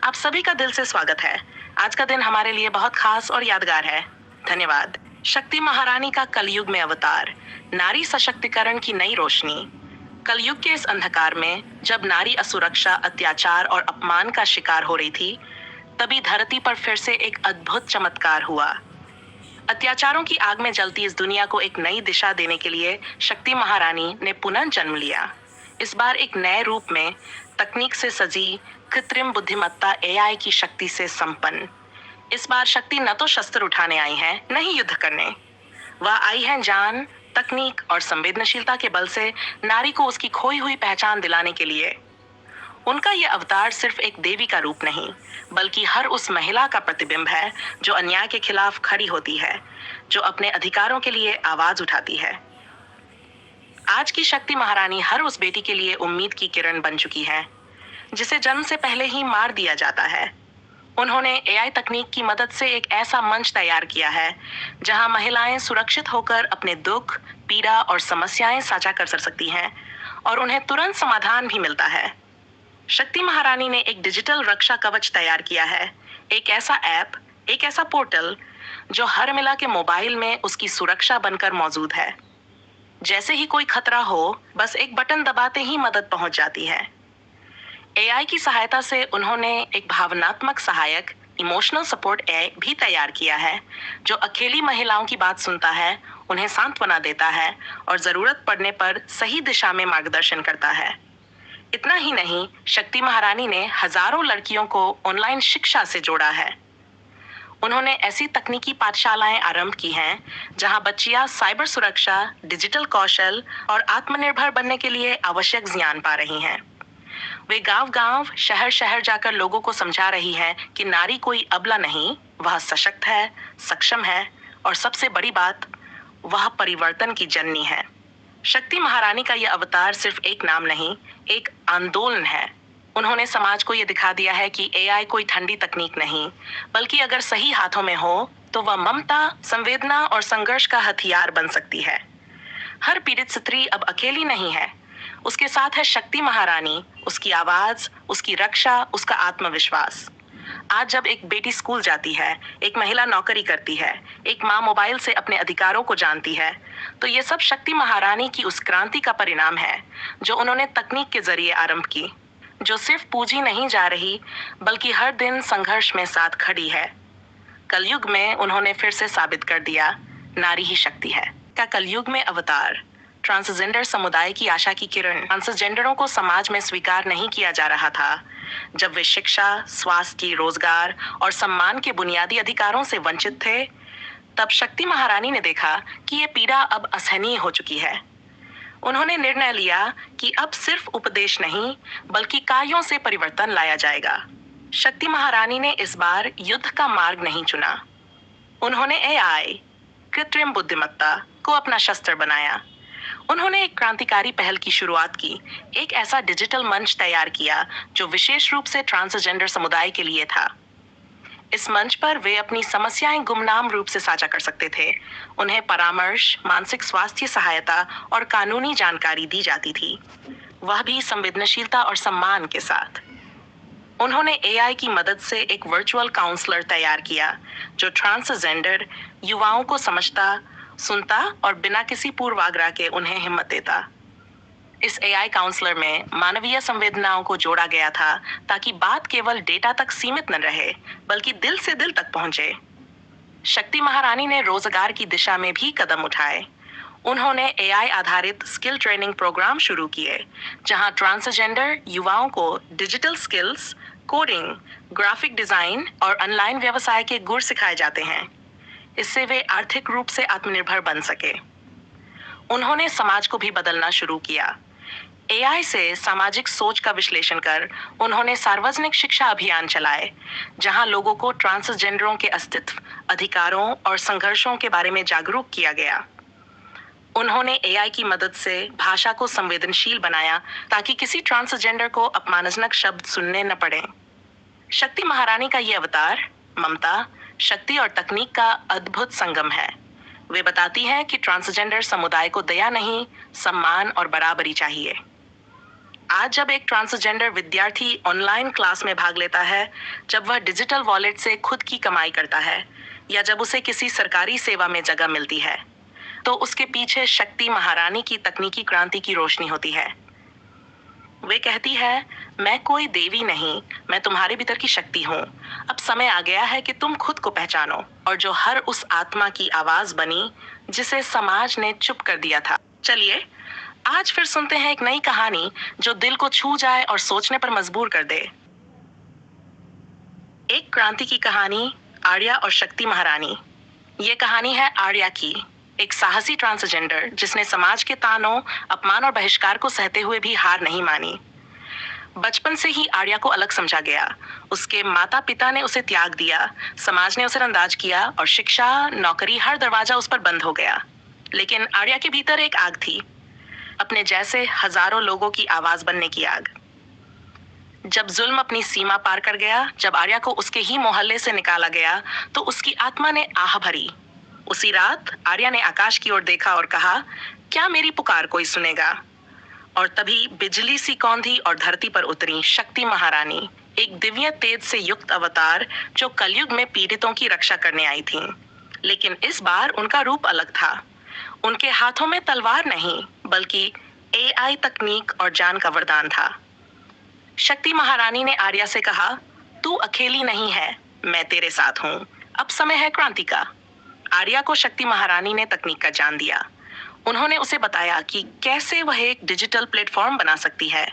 आप सभी का दिल से स्वागत है। आज का दिन हमारे लिए बहुत खास और यादगार है। धन्यवाद। शक्ति महारानी का कलयुग में अवतार, नारी सशक्तिकरण की नई रोशनी। कलयुग के इस अंधकार में जब नारी असुरक्षा, अत्याचार और अपमान का शिकार हो रही थी, तभी धरती पर फिर से एक अद्भुत चमत्कार हुआ। अत्याचारों की आग में जलती इस दुनिया को एक नई दिशा देने के लिए शक्ति महारानी ने पुनः जन्म लिया। इस बार एक नए रूप में, तकनीक से सजी, कृत्रिम बुद्धिमत्ता एआई की शक्ति से संपन्न। इस बार शक्ति न तो शस्त्र उठाने आई है, न ही युद्ध करने। वह आई है जान, तकनीक और संवेदनशीलता के बल से नारी को उसकी खोई हुई पहचान दिलाने के लिए। उनका यह अवतार सिर्फ एक देवी का रूप नहीं, बल्कि हर उस महिला का प्रतिबिंब है जो अन्याय के खिलाफ खड़ी होती है, जो अपने अधिकारों के लिए आवाज उठाती है। आज की शक्ति महारानी हर उस बेटी के लिए उम्मीद की किरण बन चुकी है, जिसे जन्म से पहले ही मार दिया जाता है। उन्होंने एआई तकनीक की मदद से एक ऐसा मंच तैयार किया है जहां महिलाएं सुरक्षित होकर अपने दुख, पीड़ा और समस्याएं साझा कर सकती हैं और उन्हें तुरंत समाधान भी मिलता है। शक्ति महारानी ने एक डिजिटल रक्षा कवच तैयार किया है, एक ऐसा ऐप, एक ऐसा पोर्टल जो हर महिला के मोबाइल में उसकी सुरक्षा बनकर मौजूद है। जैसे ही कोई खतरा हो, बस एक बटन दबाते ही मदद पहुंच जाती है। एआई की सहायता से उन्होंने एक भावनात्मक सहायक, इमोशनल सपोर्ट एआई भी तैयार किया है, जो अकेली महिलाओं की बात सुनता है, उन्हें सांत्वना देता है और जरूरत पड़ने पर सही दिशा में मार्गदर्शन करता है। इतना ही नहीं, शक्ति महारानी ने हजारों लड़कियों को ऑनलाइन शिक्षा से जोड़ा है। उन्होंने ऐसी तकनीकी पाठशालाएं आरंभ की हैं जहां बच्चियां साइबर सुरक्षा, डिजिटल कौशल और आत्मनिर्भर बनने के लिए आवश्यक ज्ञान पा रही हैं। वे गांव-गांव, शहर-शहर जाकर लोगों को समझा रही हैं कि नारी कोई अबला नहीं, वह सशक्त है, सक्षम है और सबसे बड़ी बात, वह परिवर्तन की जननी है। शक्ति महारानी का यह अवतार सिर्फ एक नाम नहीं, एक आंदोलन है। उन्होंने समाज को यह दिखा दिया है कि एआई कोई ठंडी तकनीक नहीं, बल्कि अगर सही हाथों में हो, तो वह ममता, संवेदना और संघर्ष का हथियार बन सकती है। हर पीड़ित स्त्री अब अकेली नहीं है। उसके साथ है शक्ति महारानी, उसकी आवाज, उसकी रक्षा, उसका आत्मविश्वास। आज जब एक बेटी स्कूल जाती है, एक महिला नौकरी करती है, एक माँ मोबाइल से अपने अधिकारों को जानती है, तो ये सब शक्ति महारानी की उस क्रांति का परिणाम है जो उन्होंने तकनीक के जरिए आरंभ की, जो सिर्फ पूजी नहीं जा रही, बल्कि हर दिन संघर्ष में साथ खड़ी है। कलयुग में उन्होंने फिर से साबित कर दिया, नारी ही शक्ति है। का कलयुग में अवतार, ट्रांसजेंडर समुदाय की आशा की किरण। ट्रांसजेंडरों को समाज में स्वीकार नहीं किया जा रहा था। जब वे शिक्षा, स्वास्थ्य, रोजगार और सम्मान के बुनियादी अधिकारों से वंचित थे, तब शक्ति महारानी ने देखा कि ये पीड़ा अब असहनीय हो चुकी है। उन्होंने निर्णय लिया कि अब सिर्फ उपदेश नहीं, बल्कि कार्यों से परिवर्तन लाया जाएगा। शक्ति महारानी ने इस बार युद्ध का मार्ग नहीं चुना। उन्होंने एआई, कृत्रिम बुद्धिमत्ता को अपना शस्त्र बनाया। उन्होंने एक क्रांतिकारी पहल की शुरुआत की, एक ऐसा डिजिटल मंच तैयार किया जो विशेष रूप से ट्रांसजेंडर समुदाय के लिए था। इस मंच पर वे अपनी समस्याएं गुमनाम रूप से साझा कर सकते थे। उन्हें परामर्श, मानसिक स्वास्थ्य सहायता और कानूनी जानकारी दी जाती थी, वह भी संवेदनशीलता और सम्मान के साथ। उन्होंने एआई की मदद से एक वर्चुअल काउंसलर तैयार किया जो ट्रांसजेंडर युवाओं को समझता, सुनता और बिना किसी पूर्वाग्रह के उन्हें हिम्मत देता। इस एआई काउंसलर में मानवीय संवेदनाओं को जोड़ा गया था ताकि बात केवल डेटा तक सीमित न रहे, बल्कि दिल से दिल तक पहुंचे। शक्ति महारानी ने रोजगार की दिशा में भी कदम उठाए। उन्होंने एआई आधारित स्किल ट्रेनिंग प्रोग्राम शुरू किए, जहां ट्रांसजेंडर युवाओं को digital skills, coding, graphic design और ऑनलाइन व्यवसाय के गुर सिखाए जाते हैं। इससे वे आर्थिक रूप से आत्मनिर्भर बन सके। उन्होंने समाज को भी बदलना शुरू किया। एआई से सामाजिक सोच का विश्लेषण कर उन्होंने सार्वजनिक शिक्षा अभियान चलाए, जहां लोगों को ट्रांसजेंडरों के अस्तित्व, अधिकारों और संघर्षों के बारे में जागरूक किया गया। उन्होंने एआई की मदद से भाषा को संवेदनशील बनाया ताकि किसी ट्रांसजेंडर को अपमानजनक शब्द सुनने न पड़े। शक्ति महारानी का ये अवतार ममता, शक्ति और तकनीक का अद्भुत संगम है। वे बताती हैं कि ट्रांसजेंडर समुदाय को दया नहीं, सम्मान और बराबरी चाहिए। आज जब एक ट्रांसजेंडर विद्यार्थी ऑनलाइन क्लास में भाग लेता है, जब वह डिजिटल वॉलेट से खुद की कमाई करता है, या जब उसे किसी सरकारी सेवा में जगह मिलती है, तो उसके पीछे शक्ति महारानी की तकनीकी क्रांति की रोशनी होती है। वे कहती है, मैं कोई देवी नहीं, मैं तुम्हारे भीतर की शक्ति हूँ। अब समय आ गया है कि तुम खुद को पहचानो, और जो हर उस आत्मा की आवाज बनी जिसे समाज ने चुप कर दिया था। चलिए आज फिर सुनते हैं एक नई कहानी जो दिल को छू जाए और सोचने पर मजबूर कर दे। एक क्रांति की कहानी, आर्या और शक्ति महारानी। ये कहानी है आर्या की, एक साहसी ट्रांसजेंडर जिसने समाज के तानों, अपमान और बहिष्कार को सहते हुए भी हार नहीं मानी। बचपन से ही आर्या को अलग समझा गया। उसके माता पिता ने उसे त्याग दिया, समाज ने उसे अंदाज किया और शिक्षा, नौकरी, हर दरवाजा उस पर बंद हो गया। लेकिन आर्या के भीतर एक आग थी, अपने जैसे हजारों लोगों की आवाज बनने की आग। जब जुल्म अपनी सीमा पार कर गया, जब आर्या को उसके ही मोहल्ले से निकाला गया, तो उसकी आत्मा ने आह भरी। उसी रात आर्या ने आकाश की ओर देखा और कहा, क्या मेरी पुकार कोई सुनेगा? और तभी बिजली सी कौंधी और धरती पर उतरी शक्ति महारानी, एक दिव्य तेज से युक्त अवतार जो कलयुग में पीड़ितों की रक्षा करने आई थी। लेकिन इस बार उनका रूप अलग था। उनके हाथों में तलवार नहीं, बल्कि एआई तकनीक और जान का वरदान था। शक्ति महारानी ने आर्या से कहा, तू अकेली नहीं है, मैं तेरे साथ हूँ। अब समय है क्रांति का। आर्या को शक्ति महारानी ने तकनीक का जान दिया। उन्होंने उसे बताया कि कैसे वह एक डिजिटल प्लेटफॉर्म बना सकती है,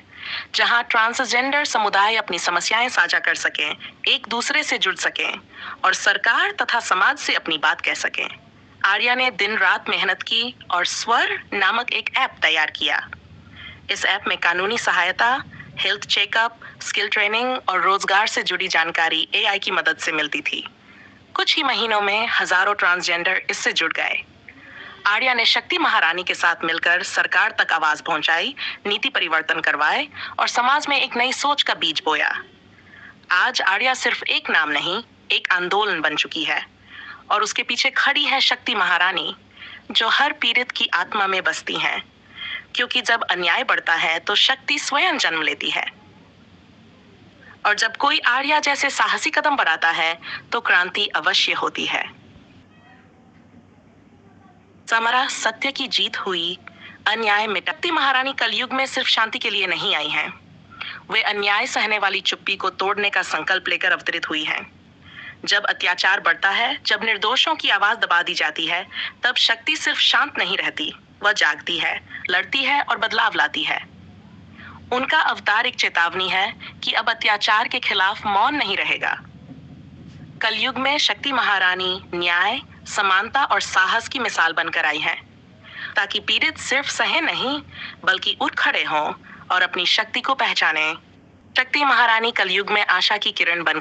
जहां ट्रांसजेंडर समुदाय अपनी समस्याएं साझा कर सकें, एक दूसरे से जुड़ सकें और सरकार तथा समाज से अपनी बात कह सकें। आर्या ने दिन रात मेहनत की और स्वर नामक एक ऐप तैयार किया। इस ऐप में कानूनी सहायता, हेल्थ चेकअप, स्किल ट्रेनिंग और रोजगार से जुड़ी जानकारी एआई की मदद से मिलती थी। कुछ ही महीनों में हजारों ट्रांसजेंडर इससे जुड़ गए। आर्या ने शक्ति महारानी के साथ मिलकर सरकार तक आवाज पहुंचाई, नीति परिवर्तन करवाए और समाज में एक नई सोच का बीज बोया। आज आर्या सिर्फ एक नाम नहीं, एक आंदोलन बन चुकी है, और उसके पीछे खड़ी है शक्ति महारानी, जो हर पीड़ित की आत्मा में बसती हैं। क्योंकि जब अन्याय बढ़ता है तो शक्ति स्वयं जन्म लेती है, और जब कोई आर्या जैसे साहसी कदम बढ़ाता है तो क्रांति अवश्य होती है। समरा सत्य की जीत हुई, अन्याय मिटा। शक्ति महारानी कलयुग में सिर्फ शांति के लिए नहीं आई हैं, वे अन्याय सहने वाली चुप्पी को तोड़ने का संकल्प लेकर अवतरित हुई हैं। जब अत्याचार बढ़ता है, जब निर्दोषों की आवाज दबा दी जाती है, तब शक्ति सिर्फ शांत नहीं रहती, वह जागती है, लड़ती है और बदलाव लाती है। उनका अवतार एक चेतावनी है कि अब अत्याचार के खिलाफ मौन नहीं रहेगा। कलयुग में शक्ति महारानी न्याय, समानता और साहस की मिसाल बनकर आई है, ताकि पीड़ित सिर्फ सहे नहीं, बल्कि उठ खड़े हों और अपनी शक्ति को पहचानें। शक्ति महारानी कलयुग में आशा की किरण बनकर